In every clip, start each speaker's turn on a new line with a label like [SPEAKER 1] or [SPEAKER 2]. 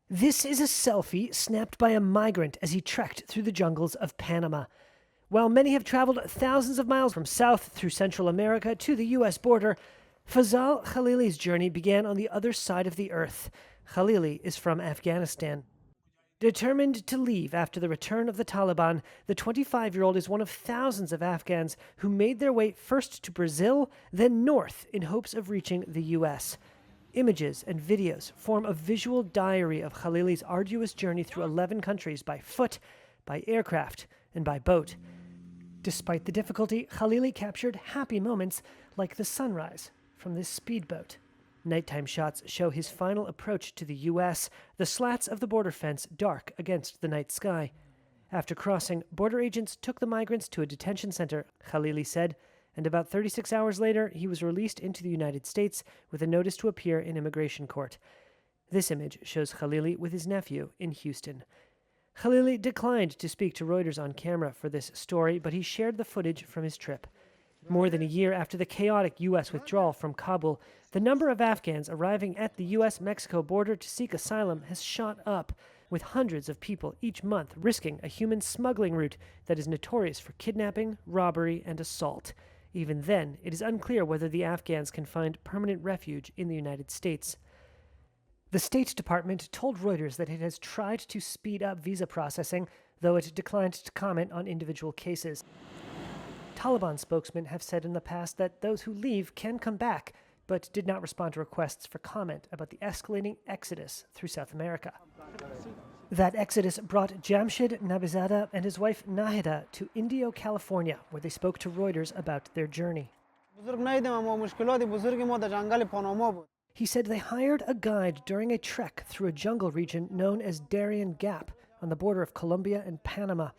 [SPEAKER 1] This is a selfie snapped by a migrant as he trekked through the jungles of Panama. While many have traveled thousands of miles from South through Central America to the U.S. border, Fazal Khalili's journey began on the other side of the earth. Khalili is from Afghanistan. Determined to leave after the return of the Taliban, the 25-year-old is one of thousands of Afghans who made their way first to Brazil, then north in hopes of reaching the U.S. Images and videos form a visual diary of Khalili's arduous journey through 11 countries by foot, by aircraft, and by boat. Despite the difficulty, Khalili captured happy moments like the sunrise from this speedboat. Nighttime shots show his final approach to the U.S., the slats of the border fence dark against the night sky. After crossing, border agents took the migrants to a detention center, Khalili said, and about 36 hours later, he was released into the United States with a notice to appear in immigration court. This image shows Khalili with his nephew in Houston. Khalili declined to speak to Reuters on camera for this story, but he shared the footage from his trip. More than a year after the chaotic U.S. withdrawal from Kabul, the number of Afghans arriving at the U.S. Mexico border to seek asylum has shot up, with hundreds of people each month risking a human smuggling route that is notorious for kidnapping, robbery, and assault. Even then, it is unclear whether the Afghans can find permanent refuge in the United States. The State Department told Reuters that it has tried to speed up visa processing, though it declined to comment on individual cases. Taliban spokesmen have said in the past that those who leave can come back, but did not respond to requests for comment about the escalating exodus through South America. That exodus brought Jamshid Nabizada and his wife Nahida to Indio, California, where they spoke to Reuters about their journey. He said they hired a guide during a trek through a jungle region known as Darien Gap on the border of Colombia and Panama,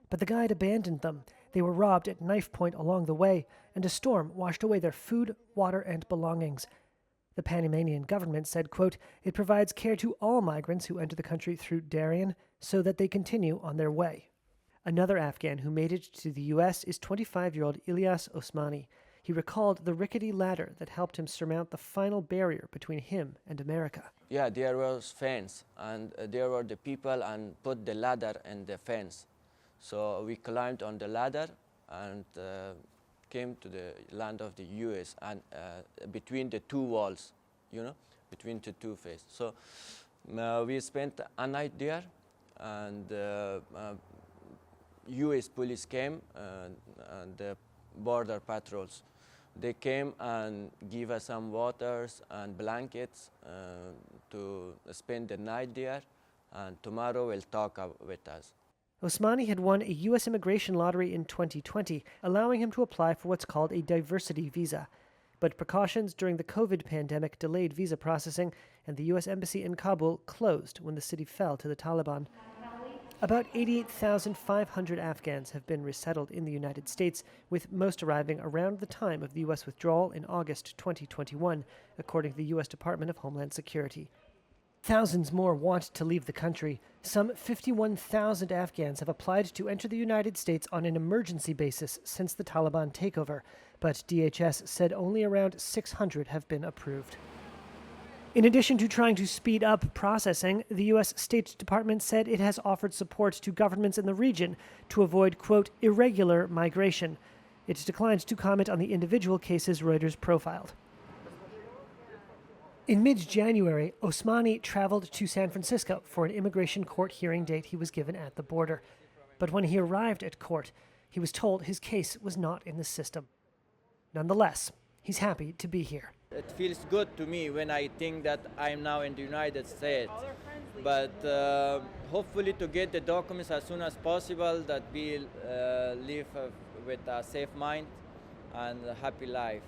[SPEAKER 1] but the guide abandoned them. They were robbed at knife point along the way, and a storm washed away their food, water, and belongings. The Panamanian government said, quote, "It provides care to all migrants who enter the country through Darien so that they continue on their way." Another Afghan who made it to the U.S. is 25-year-old Ilyas Osmani. He recalled the rickety ladder that helped him surmount the final barrier between him and America.
[SPEAKER 2] Yeah, there was fence, and there were the people and put the ladder and the fence. So we climbed on the ladder and came to the land of the U.S. and between the two walls, between the two faces. So we spent a night there, and U.S. police came and the border patrols. They came and gave us some waters and blankets to spend the night there, and tomorrow will talk with us.
[SPEAKER 1] Osmani had won a U.S. immigration lottery in 2020, allowing him to apply for what's called a diversity visa. But precautions during the COVID pandemic delayed visa processing, and the U.S. Embassy in Kabul closed when the city fell to the Taliban. About 88,500 Afghans have been resettled in the United States, with most arriving around the time of the U.S. withdrawal in August 2021, according to the U.S. Department of Homeland Security. Thousands more want to leave the country. Some 51,000 Afghans have applied to enter the United States on an emergency basis since the Taliban takeover, but DHS said only around 600 have been approved. In addition to trying to speed up processing, the U.S. State Department said it has offered support to governments in the region to avoid, quote, irregular migration. It declined to comment on the individual cases Reuters profiled. In mid-January, Osmani traveled to San Francisco for an immigration court hearing date he was given at the border. But when he arrived at court, he was told his case was not in the system. Nonetheless, he's happy to be here.
[SPEAKER 2] It feels good to me when I think that I'm now in the United States. But hopefully to get the documents as soon as possible, that we'll live with a safe mind and a happy life.